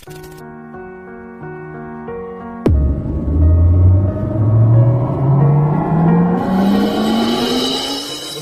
Good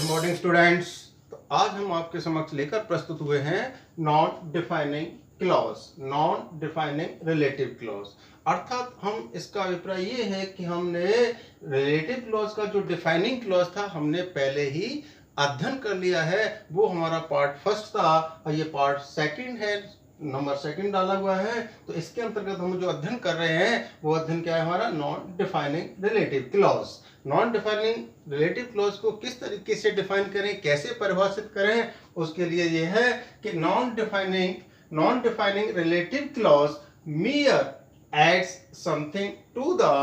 morning students. तो आज हम आपके समक्ष लेकर प्रस्तुत हुए हैं non defining clause, non defining relative clause. अर्थात हम इसका अभिप्राय ये है कि हमने रिलेटिव क्लॉज का जो डिफाइनिंग क्लॉज था हमने पहले ही अध्ययन कर लिया है। वो हमारा पार्ट फर्स्ट था और ये पार्ट सेकंड है, नंबर सेकंड डाला हुआ है। तो इसके अंतर्गत हम जो अध्ययन कर रहे हैं वो अध्ययन क्या है हमारा, non defining relative clause. Non defining relative clause को किस तरीके से डिफाइन करें, कैसे परिभाषित करें, उसके लिए ये है कि non defining relative clause mere adds something to the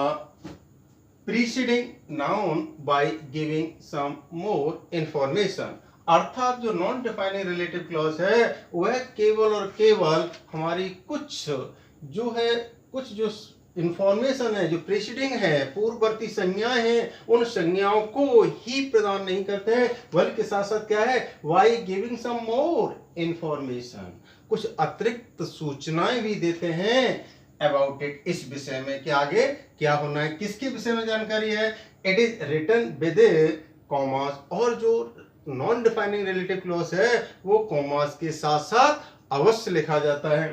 preceding noun by giving some more information। अर्थात जो नॉन डिफाइनिंग रिलेटिव क्लॉज है वह केवल और केवल हमारी कुछ जो इंफॉर्मेशन है, जो प्रीसीडिंग है, पूर्ववर्ती संज्ञाएं हैं, उन संज्ञाओं को ही प्रदान नहीं करते हैं, बल्कि साथ साथ क्या है, why giving some more information, कुछ अतिरिक्त सूचनाएं भी देते हैं अबाउट इट, इस विषय में कि आगे क्या होना है, किसके विषय में जानकारी है। It is written with commas, और जो नॉन डिफाइनिंग रिलेटिव क्लॉज है वो कॉमास के साथ साथ अवश्य लिखा जाता है।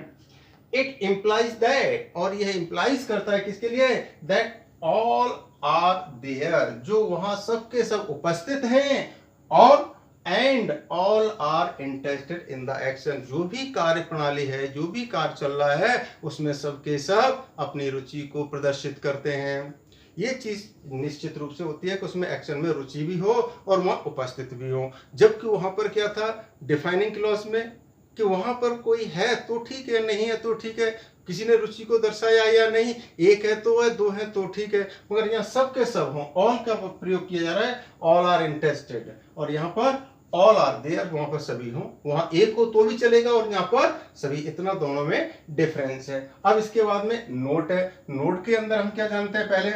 इट इम्प्लाइज दैट, और यह इम्प्लाइज करता है किसके लिए, दैट ऑल आर देयर, जो वहां सबके सब उपस्थित हैं, और and all are interested in the action, जो भी कार्य प्रणाली है, जो भी कार्य चल रहा है उसमें सबके सब अपनी रुचि को प्रदर्शित करते हैं। ये चीज निश्चित रूप से होती है कि उसमें एक्शन में रुचि भी हो और वहां उपस्थित भी हो। जबकि वहां पर क्या था डिफाइनिंग क्लॉज में, कि वहां पर कोई है तो ठीक है, नहीं है तो ठीक है, किसी ने रुचि को दर्शाया या नहीं, एक है तो है, दो है तो ठीक है, मगर यहाँ सब के सब हों, ऑल का प्रयोग किया जा रहा है, ऑल आर इंटरेस्टेड, और यहाँ पर ऑल आर देयर, वहां पर सभी हों, वहां एक हो तो भी चलेगा और यहाँ पर सभी, इतना दोनों में डिफरेंस है। अब इसके बाद में नोट है। नोट के अंदर हम क्या जानते हैं पहले,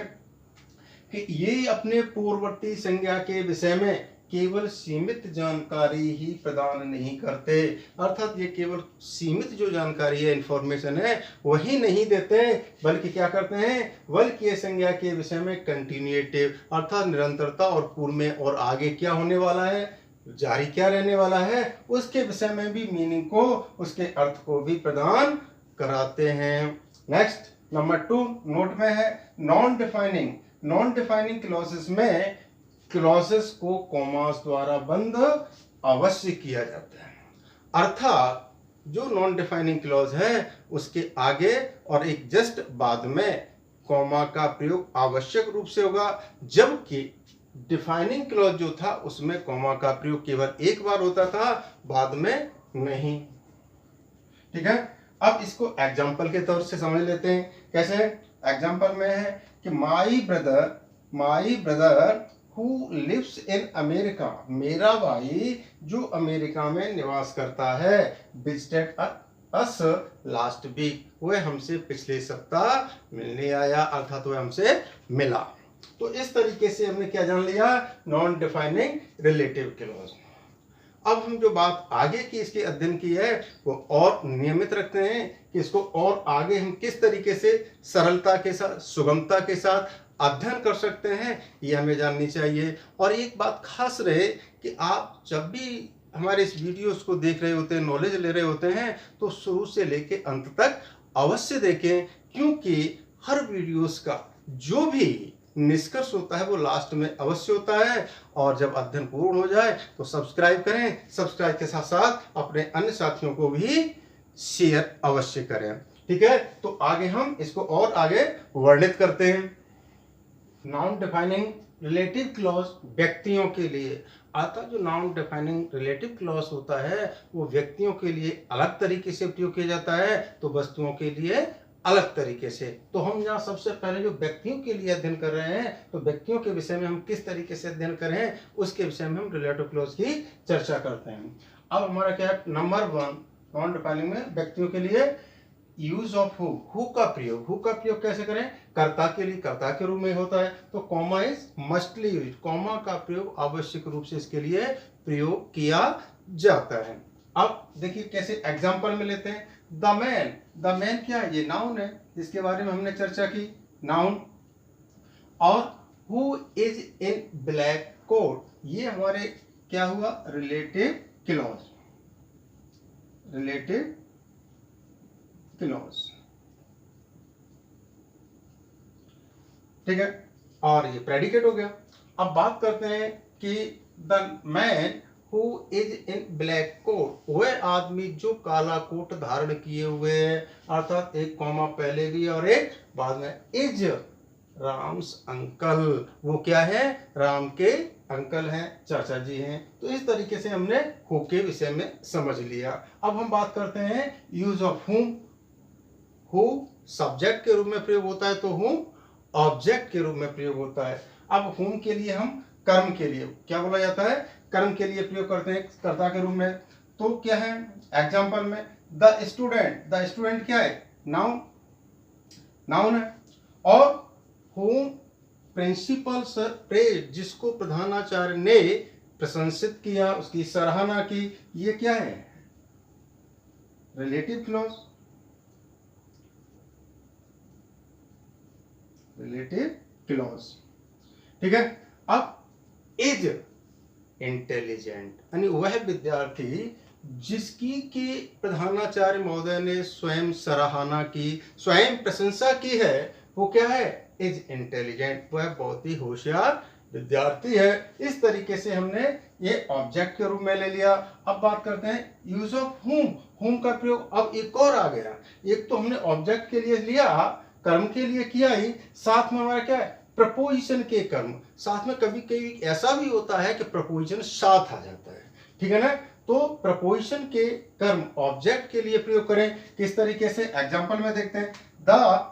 कि ये अपने पूर्ववर्ती संज्ञा के विषय में केवल सीमित जानकारी ही प्रदान नहीं करते, अर्थात ये केवल सीमित जो जानकारी है, इंफॉर्मेशन है, वही नहीं देते, बल्कि क्या करते हैं, बल्कि ये संज्ञा के विषय में कंटिन्यूएटिव, अर्थात निरंतरता और पूर्व में और आगे क्या होने वाला है, जारी क्या रहने वाला है, उसके विषय में भी मीनिंग को, उसके अर्थ को भी प्रदान कराते हैं। नेक्स्ट नंबर 2 नोट में है नॉन डिफाइनिंग क्लॉजेस में क्लॉजेस को कॉमास द्वारा बंद अवश्य किया जाता है। अर्थात जो नॉन डिफाइनिंग क्लॉज है उसके आगे और एक जस्ट बाद में कॉमा का प्रयोग आवश्यक रूप से होगा, जबकि डिफाइनिंग क्लॉज जो था उसमें कॉमा का प्रयोग केवल एक बार होता था, बाद में नहीं। ठीक है, अब इसको एग्जाम्पल के तौर से समझ लेते हैं। कैसे, एग्जाम्पल में है कि my brother who lives in America, मेरा भाई जो अमेरिका में निवास करता है, विजिटेड अस लास्ट वीक, वह हमसे पिछले सप्ताह मिलने आया, अर्थात वह हमसे मिला। तो इस तरीके से हमने क्या जान लिया, नॉन डिफाइनिंग रिलेटिव क्लॉज। अब हम जो बात आगे की इसके अध्ययन की है वो और नियमित रखते हैं कि इसको और आगे हम किस तरीके से सरलता के साथ, सुगमता के साथ अध्ययन कर सकते हैं, ये हमें जाननी चाहिए। और एक बात खास रहे कि आप जब भी हमारे इस वीडियोस को देख रहे होते हैं, नॉलेज ले रहे होते हैं, तो शुरू से लेके अंत तक अवश्य देखें, क्योंकि हर वीडियोस का जो भी निष्कर्ष होता है वो लास्ट में अवश्य होता है। और जब अध्ययन पूर्ण हो जाए तो सब्सक्राइब करें, सब्सक्राइब के साथ साथ अपने अन्य साथियों को भी शेयर अवश्य करें। ठीक है, तो आगे हम इसको और आगे वर्णित करते हैं। नॉन डिफाइनिंग रिलेटिव क्लॉज व्यक्तियों के लिए, अतः जो नॉन डिफाइनिंग रिलेटिव क्लॉज होता है वो व्यक्तियों के लिए अलग तरीके से प्रयोग किया जाता है, तो वस्तुओं के लिए अलग तरीके से। तो हम यहाँ सबसे पहले जो व्यक्तियों के लिए अध्ययन कर रहे हैं, तो व्यक्तियों के विषय में हम किस तरीके से अध्ययन करें उसके विषय में हम रिलेटिव क्लॉज की चर्चा करते हैं। अब हमारा क्या है, नंबर 1 नॉन डिफाइनिंग में व्यक्तियों के लिए यूज ऑफ हु का प्रयोग कैसे करें, कर्ता के लिए कर्ता के रूप में होता है, तो comma is mostly use, comma का प्रयोग आवश्यक रूप से इसके लिए प्रयोग किया जाता है। अब देखिए कैसे एग्जांपल में लेते हैं। द मैन क्या है? ये नाउन है, इसके बारे में हमने चर्चा की, नाउन। और who is in black coat, ये हमारे क्या हुआ? रिलेटिव क्लॉज, रिलेटिव क्लॉज, ठीक है। और ये प्रेडिकेट हो गया। अब बात करते हैं कि the man who is in black coat, वह आदमी जो काला कोट धारण किए हुए है, अर्थात एक कॉमा पहले भी और एक बाद में, इज राम्स अंकल, वो क्या है? राम के अंकल हैं, चाचा जी हैं। तो इस तरीके से हमने हु के विषय में समझ लिया। अब हम बात करते हैं यूज ऑफ हुम। हु सब्जेक्ट के रूप में प्रयोग होता है, तो हुम ऑब्जेक्ट के रूप में प्रयोग होता है। अब हुम के लिए हम कर्म के लिए क्या बोला जाता है? कर्म के लिए प्रयोग करते हैं कर्ता के रूप में। तो क्या है? एग्जाम्पल में द स्टूडेंट क्या है? नाउन, नाउन है। और होम प्रिंसिपल सर प्रेज, जिसको प्रधानाचार्य ने प्रशंसित किया, उसकी सराहना की, ये क्या है? रिलेटिव क्लॉज, रिलेटिव क्लॉज, ठीक है। अब इज इंटेलिजेंट, यानी वह विद्यार्थी जिसकी के प्रधानाचार्य महोदय ने स्वयं सराहना की, स्वयं प्रशंसा की है, वो क्या है? इज इंटेलिजेंट, वह बहुत ही होशियार विद्यार्थी है। इस तरीके से हमने ये ऑब्जेक्ट के रूप में ले लिया। अब बात करते हैं यूज ऑफ हुम। हुम का प्रयोग अब एक और आ गया। एक तो हमने ऑब्जेक्ट के लिए लिया, कर्म के लिए किया ही, साथ में हमारा क्या है? प्रपोजिशन के कर्म। साथ में कभी कभी ऐसा भी होता है कि प्रपोजिशन साथ आ जाता है, ठीक है ना। तो प्रपोजिशन के कर्म ऑब्जेक्ट के लिए प्रयोग करें, किस तरीके से? एग्जाम्पल में देखते हैं द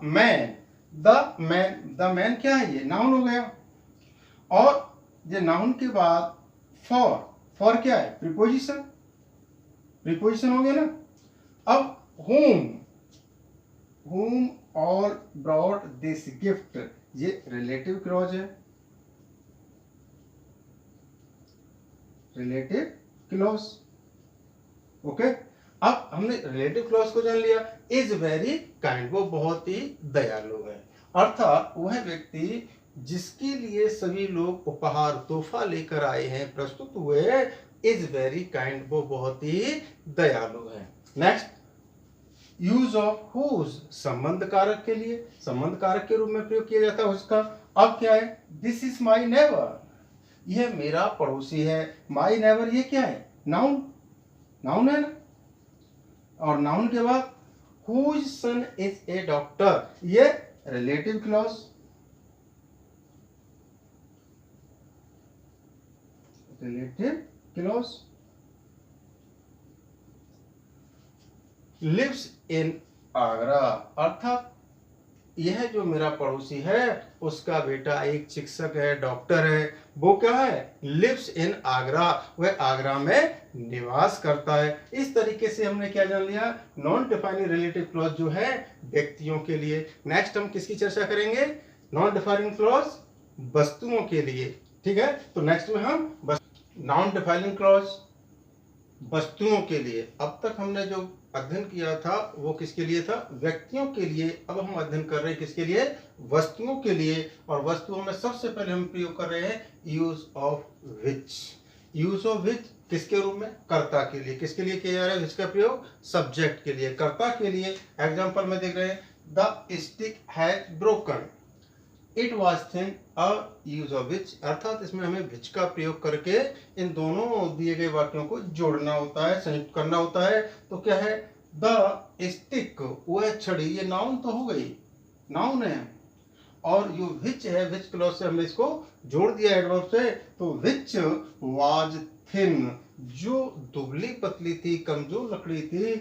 मैन क्या है? ये नाउन हो गया। और ये नाउन के बाद फॉर क्या है? प्रीपोजिशन, प्रीपोजिशन हो गया ना। अब whom all brought this gift, ये रिलेटिव क्लॉज है, रिलेटिव क्लॉज, ओके। अब हमने रिलेटिव क्लॉज को जान लिया। इज वेरी काइंड, वो बहुत ही दयालु है, अर्थात वह व्यक्ति जिसके लिए सभी लोग उपहार तोहफा लेकर आए हैं, प्रस्तुत हुए, इज वेरी काइंड, वो बहुत ही दयालु है। नेक्स्ट यूज ऑफ हुज, संबंध कारक के लिए, संबंध कारक के रूप में प्रयोग किया जाता है उसका। अब क्या है? दिस इज माई नेबर, यह मेरा पड़ोसी है। माई नेबर ये क्या है? नाउन, नाउन है ना। और नाउन के बाद whose son is a doctor, ये relative clause, relative clause. Lives in Agra, अर्थात यह जो मेरा पड़ोसी है उसका बेटा एक शिक्षक है, डॉक्टर है, वो क्या है? लिव्स इन आगरा, वह आगरा में निवास करता है। इस तरीके से हमने क्या जान लिया? नॉन डिफाइनिंग रिलेटिव क्लॉज जो है व्यक्तियों के लिए। नेक्स्ट हम किसकी चर्चा करेंगे? नॉन डिफाइनिंग क्लॉज वस्तुओं के लिए, ठीक है। तो नेक्स्ट में हम नॉन डिफाइनिंग क्लॉज वस्तुओं के लिए। अब तक हमने जो अध्ययन किया था वो किसके लिए था? व्यक्तियों के लिए। अब हम अध्ययन कर रहे हैं किसके लिए? वस्तुओं के लिए। और वस्तुओं में सबसे पहले हम प्रयोग कर रहे हैं use of which. Use of which किसके रूप में? कर्ता के लिए। किसके लिए किया जा रहा है विच का प्रयोग? सब्जेक्ट के लिए, कर्ता के लिए। एग्जाम्पल में देख रहे हैं the stick has broken, it was thin, a use of which, अर्थात इसमें हमें विच का प्रयोग करके इन दोनों दिए गए वाक्यों को जोड़ना होता है, संयुक्त करना होता है। तो क्या है? द स्टिक, वह छड़ी, ये नाउन तो हो गई, नाउन है। और जो विच है, विच क्लॉज से हमने इसको जोड़ दिया एडवर्ब से, तो विच वाज थिन, जो दुबली पतली थी, कमजोर लकड़ी थी,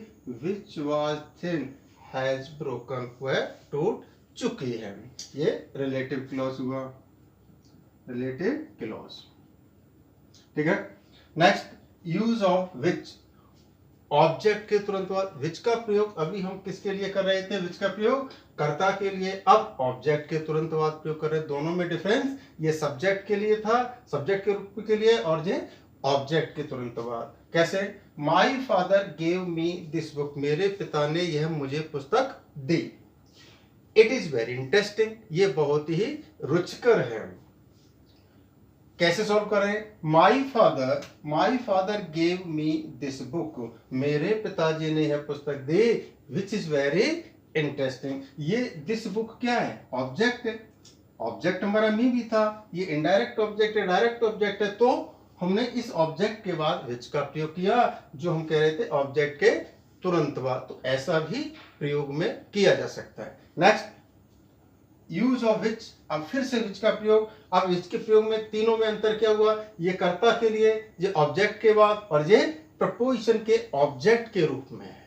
which was thin has broken, वह टूट चुकी है। ये रिलेटिव क्लॉज हुआ, रिलेटिव क्लॉज, ठीक है। Next use of which, object के तुरंत बाद विच का प्रयोग। अभी हम किसके लिए कर रहे थे विच का प्रयोग? कर्ता के लिए। अब ऑब्जेक्ट के तुरंत बाद प्रयोग कर रहे हैं। दोनों में डिफरेंस, ये सब्जेक्ट के लिए था, सब्जेक्ट के रूप के लिए, और ये ऑब्जेक्ट के तुरंत बाद। कैसे? My father gave me this book, मेरे पिता ने यह मुझे पुस्तक दी। इट इज वेरी इंटरेस्टिंग, ये बहुत ही रुचिकर है। कैसे सॉल्व करें? My father gave me this book, मेरे पिताजी ने यह पुस्तक दी, विच इज वेरी इंटरेस्टिंग। ये दिस बुक क्या है? ऑब्जेक्ट है। ऑब्जेक्ट हमारा मी भी था, ये इनडायरेक्ट ऑब्जेक्ट है, डायरेक्ट ऑब्जेक्ट है, तो हमने इस ऑब्जेक्ट के बाद विच का प्रयोग किया, जो हम कह रहे थे ऑब्जेक्ट के तुरंत बाद। तो ऐसा भी प्रयोग में किया जा सकता है। नेक्स्ट, यूज ऑफ विच, अब फिर से विच का प्रयोग। अब विच के प्रयोग में तीनों में अंतर क्या हुआ? ये कर्ता के लिए, ये ऑब्जेक्ट के बाद, और ये प्रपोजिशन के ऑब्जेक्ट के रूप में है।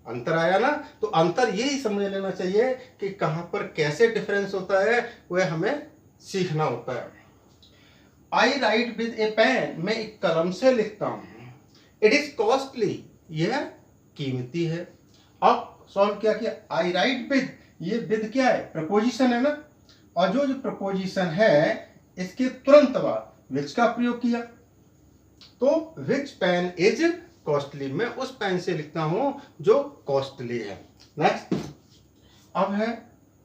अंतर आया ना? तो अंतर यही समझ लेना चाहिए कि कहां पर कैसे डिफरेंस होता है, वह हमें सीखना होता है। आई राइट विद ए पेन, मैं एक कलम से लिखता हूं। इट इज कॉस्टली, यह कीमती है। अब सॉल्व क्या किया? आई राइट विद, ये विद क्या है? प्रपोजिशन है ना, और जो प्रपोजिशन है इसके तुरंत बाद विच का प्रयोग किया, तो विच पेन इज कॉस्टली, मैं उस पेन से लिखता हूं जो कॉस्टली है। नेक्स्ट, अब है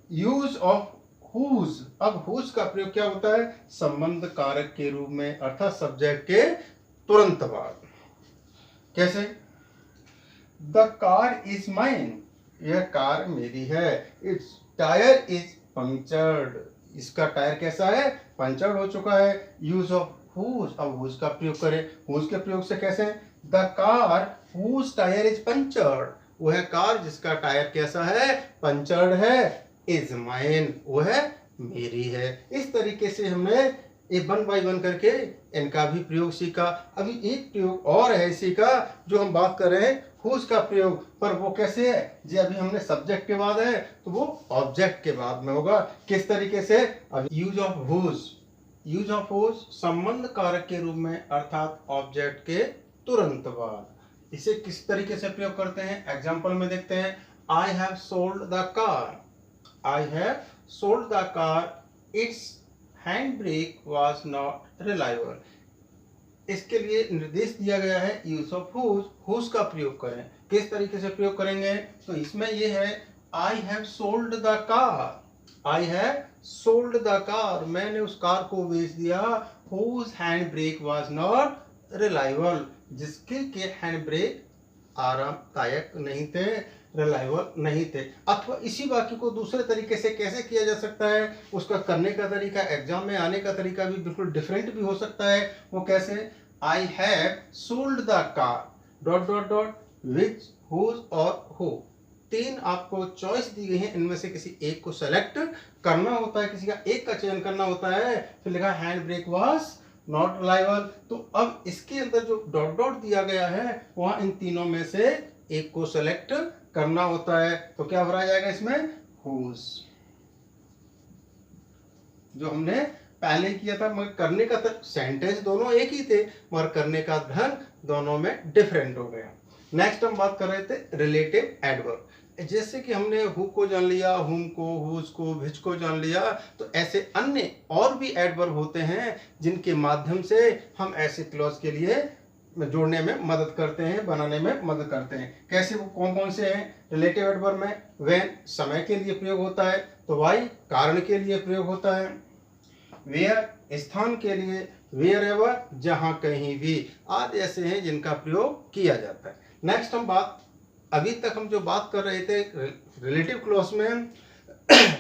यूज ऑफ हुज। अब हुज का प्रयोग क्या होता है? संबंध कारक के रूप में, अर्थात सब्जेक्ट के तुरंत बाद। कैसे? द कार इज माइन, यह कार मेरी है। इट्स टायर इज पंक्चर्ड, इसका टायर कैसा है? पंचर्ड हो चुका है। यूज ऑफ हुज, अब हुज का प्रयोग करें। हुज के प्रयोग से कैसे? The car whose tyre is punctured, वह कार जिसका टायर कैसा है? पंचर्ड है। इज माइन, वह मेरी है। इस तरीके से हमने ये 1 बाय 1 करके इनका भी प्रयोग सीखा। अभी एक प्रयोग और है इसी का, जो हम बात कर रहे हैं हुज का प्रयोग, पर वो कैसे है जी? अभी हमने सब्जेक्ट के बाद है, तो वो ऑब्जेक्ट के बाद में होगा। किस तरीके से? अब use of whose, use of whose संबंध कारक के रूप में, अर्थात ऑब्जेक्ट के तुरंत बाद। इसे किस तरीके से प्रयोग करते हैं? एग्जाम्पल में देखते हैं। आई have sold the car, I have sold the car, it's hand brake was not reliable. इसके लिए निर्देश दिया गया है यूज ऑफ हुज, हुज का प्रयोग करें। किस तरीके से प्रयोग करेंगे? तो इसमें यह है I have sold the car, I have sold the car, मैंने उस कार को बेच दिया। Whose hand brake was not reliable, जिसके के हैंड ब्रेक आरामदायक नहीं थे, रिलायबल नहीं थे। अथवा इसी वाक्य को दूसरे तरीके से कैसे किया जा सकता है, उसका करने का तरीका, एग्जाम में आने का तरीका भी बिल्कुल डिफरेंट भी हो सकता है। वो कैसे? I have sold the car dot dot dot which, whose और हु, 3 आपको चॉइस दी गई है, इनमें से किसी एक को सेलेक्ट करना होता है, किसी का एक का चयन करना होता है। फिर लिखा hand brake was not reliable. तो अब इसके अंदर जो डॉट डॉट दिया गया है, वहां इन तीनों में से एक को सेलेक्ट करना होता है। तो क्या भरा जाएगा इसमें? हुज, जो हमने पहले किया था, मगर करने का सेंटेंस दोनों एक ही थे, मगर करने का ढंग दोनों में डिफरेंट हो गया। नेक्स्ट हम बात कर रहे थे रिलेटिव एडवर्ब। जैसे कि हमने हु को जान लिया, हुम को, हुज को, विच को जान लिया, तो ऐसे अन्य और भी एडवर्ब होते हैं जिनके माध्यम से हम ऐसे क्लॉज के लिए जोड़ने में मदद करते हैं, बनाने में मदद करते हैं। कैसे? वो कौन कौन से हैं? रिलेटिव एडवर्ब में व्हेन समय के लिए प्रयोग होता है, तो वाई कारण के लिए प्रयोग होता है, वेयर स्थान के लिए, वेयर एवर जहां कहीं भी, आदि ऐसे हैं जिनका प्रयोग किया जाता है। नेक्स्ट हम बात, अभी तक हम जो बात कर रहे थे रिलेटिव क्लॉज में,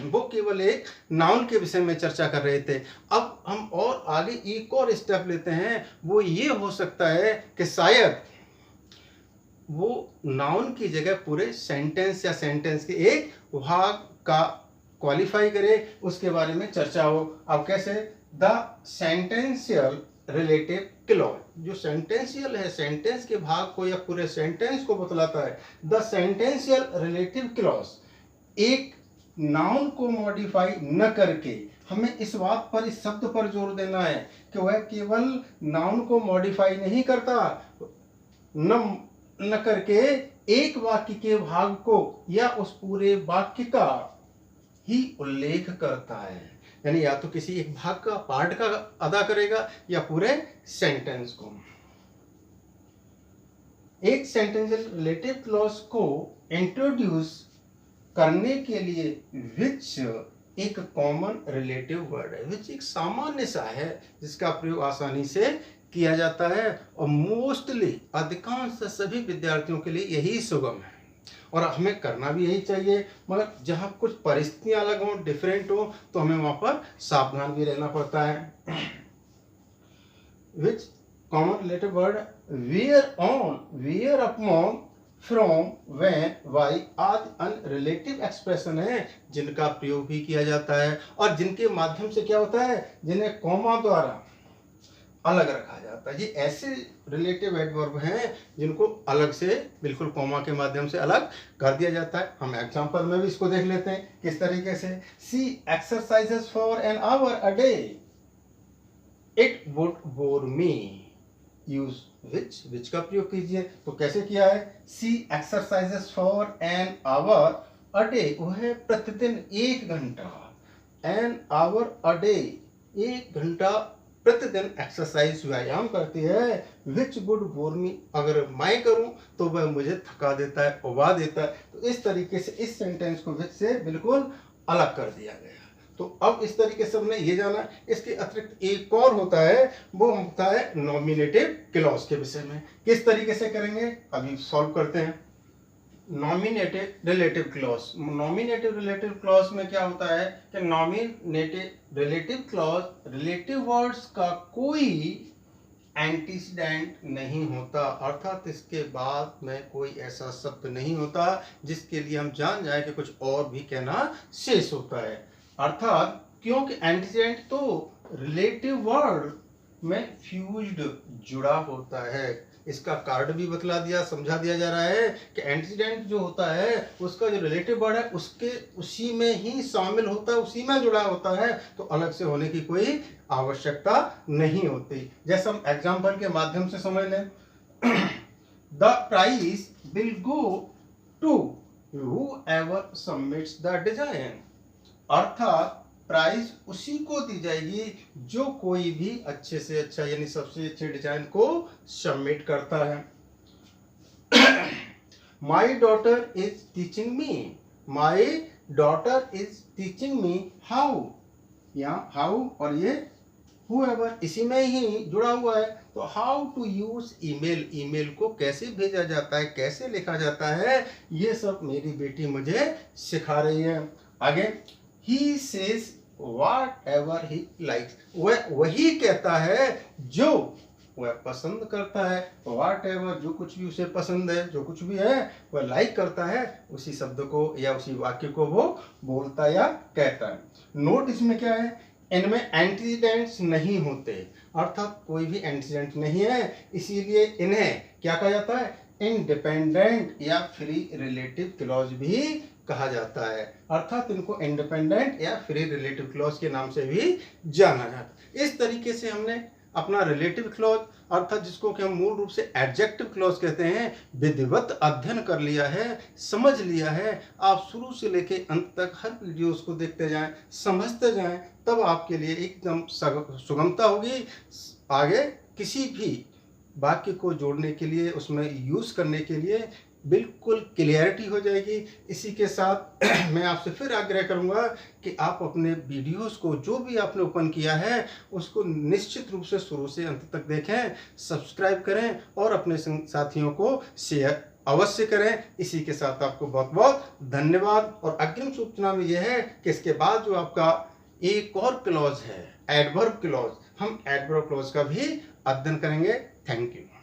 वो केवल एक नाउन के विषय में चर्चा कर रहे थे। अब हम और आगे एक और स्टेप लेते हैं। वो ये हो सकता है कि शायद वो नाउन की जगह पूरे सेंटेंस या सेंटेंस के एक भाग का क्वालिफाई करे, उसके बारे में चर्चा हो। अब कैसे? द सेंटेंशियल रिलेटिव क्लॉज, जो सेंटेंशियल है, सेंटेंस के भाग को या पूरे सेंटेंस को बतलाता है। द सेंटेंशियल रिलेटिव क्लॉज एक नाउन को मॉडिफाई न करके, हमें इस बात पर, इस शब्द पर जोर देना है कि वह केवल नाउन को मॉडिफाई नहीं करता, न करके एक वाक्य के भाग को या उस पूरे वाक्य का ही उल्लेख करता है। यानी या तो किसी एक भाग का, पार्ट का अदा करेगा, या पूरे सेंटेंस को। एक सेंटेंशियल रिलेटिव क्लॉज को इंट्रोड्यूस करने के लिए विच एक कॉमन रिलेटिव वर्ड है, विच एक सामान्य सा है जिसका प्रयोग आसानी से किया जाता है और मोस्टली अधिकांश सभी विद्यार्थियों के लिए यही सुगम है और हमें करना भी यही चाहिए। मगर जहाँ कुछ परिस्थितियाँ अलग हों, डिफरेंट हो, तो हमें वहाँ पर सावधान भी रहना पड़ता है। Which common relative word whereon, whereupon, from, when, why आदि अन्य रिलेटिव एक्सप्रेशन है जिनका प्रयोग भी किया जाता है और जिनके माध्यम से क्या होता है, जिन्हें कॉमा द्वारा अलग रखा जाता है। ये ऐसे रिलेटिव एडवर्ब हैं जिनको अलग से बिल्कुल कॉमा के माध्यम से अलग कर दिया जाता है। हम एग्जांपल में भी इसको देख लेते हैं किस तरीके से। C exercises for an hour a day, it would bore me, use which, which का प्रयोग कीजिए। तो कैसे किया है, C exercises for an hour a day, वो है प्रतिदिन 1 घंटा, एन आवर अ डे, 1 घंटा प्रतिदिन एक्सरसाइज व्यायाम करती है। विच वुड बोर मी, अगर मैं करूं तो वह मुझे थका देता है, उबा देता है। तो इस तरीके से इस सेंटेंस को विच से बिल्कुल अलग कर दिया गया। तो अब इस तरीके से हमने ये जाना। इसके अतिरिक्त एक और होता है, वो होता है नॉमिनेटिव क्लॉज के विषय में। किस तरीके से करेंगे अभी सॉल्व करते हैं। Nominative relative clause, nominative relative clause में क्या होता है कि nominative relative clause relative words का कोई एंटीसीडेंट नहीं होता, अर्थात इसके बाद में कोई ऐसा शब्द नहीं होता जिसके लिए हम जान जाए कि कुछ और भी कहना शेष होता है। अर्थात क्योंकि एंटीसीडेंट तो रिलेटिव वर्ड में फ्यूज्ड जुड़ा होता है। इसका कार्ड भी बतला दिया, समझा दिया जा रहा है कि एंटीसीडेंट जो होता है उसका जो रिलेटिव वर्ड है उसके उसी में ही शामिल होता है, उसी में जुड़ा होता है, तो अलग से होने की कोई आवश्यकता नहीं होती। जैसे हम एग्जाम्पल के माध्यम से समझ लें, the prize will go to whoever submits the design, अर्थात प्राइज उसी को दी जाएगी जो कोई भी अच्छे से अच्छा यानी सबसे अच्छे डिजाइन को सबमिट करता है। My daughter is teaching me, my daughter is teaching me how, यहाँ हाउ और ये whoever इसी में ही जुड़ा हुआ है। तो how to use email, email को कैसे भेजा जाता है, कैसे लिखा जाता है, ये सब मेरी बेटी मुझे सिखा रही है। आगे, he says whatever he likes, वह वही कहता है जो वह पसंद करता है। whatever जो कुछ भी उसे पसंद है, जो कुछ भी है वह लाइक करता है, उसी शब्द को या उसी वाक्य को वो बोलता या कहता है। नोट इसमें क्या है, इनमें एंटीसीडेंट्स नहीं होते, अर्थात कोई भी एंटीसीडेंट नहीं है, इसीलिए इन्हें क्या कहा जाता है, इंडिपेंडेंट या फ्री रिलेटिव क्लॉज भी कहा जाता है। अर्थात इनको इंडिपेंडेंट या फ्री रिलेटिव क्लॉज के नाम से भी जाना जाता है। इस तरीके से हमने अपना रिलेटिव क्लॉज अर्थात जिसको कि हम मूल रूप से एडजेक्टिव क्लॉज कहते हैं विधिवत अध्ययन कर लिया है, समझ लिया है। आप शुरू से लेके अंत तक हर वीडियोस को देखते जाएं, समझते जाएं, तब आपके लिए एकदम सुगमता होगी। आगे किसी भी वाक्य को जोड़ने के लिए, उसमें यूज करने के लिए बिल्कुल क्लियरिटी हो जाएगी। इसी के साथ मैं आपसे फिर आग्रह करूंगा कि आप अपने वीडियोस को जो भी आपने ओपन किया है उसको निश्चित रूप से शुरू से अंत तक देखें, सब्सक्राइब करें और अपने साथियों को शेयर अवश्य करें। इसी के साथ आपको बहुत बहुत धन्यवाद। और अग्रिम सूचना में यह है कि इसके बाद जो आपका एक और क्लॉज है एडवर्ब क्लॉज, हम एडवर्ब क्लॉज का भी अध्ययन करेंगे। Thank you.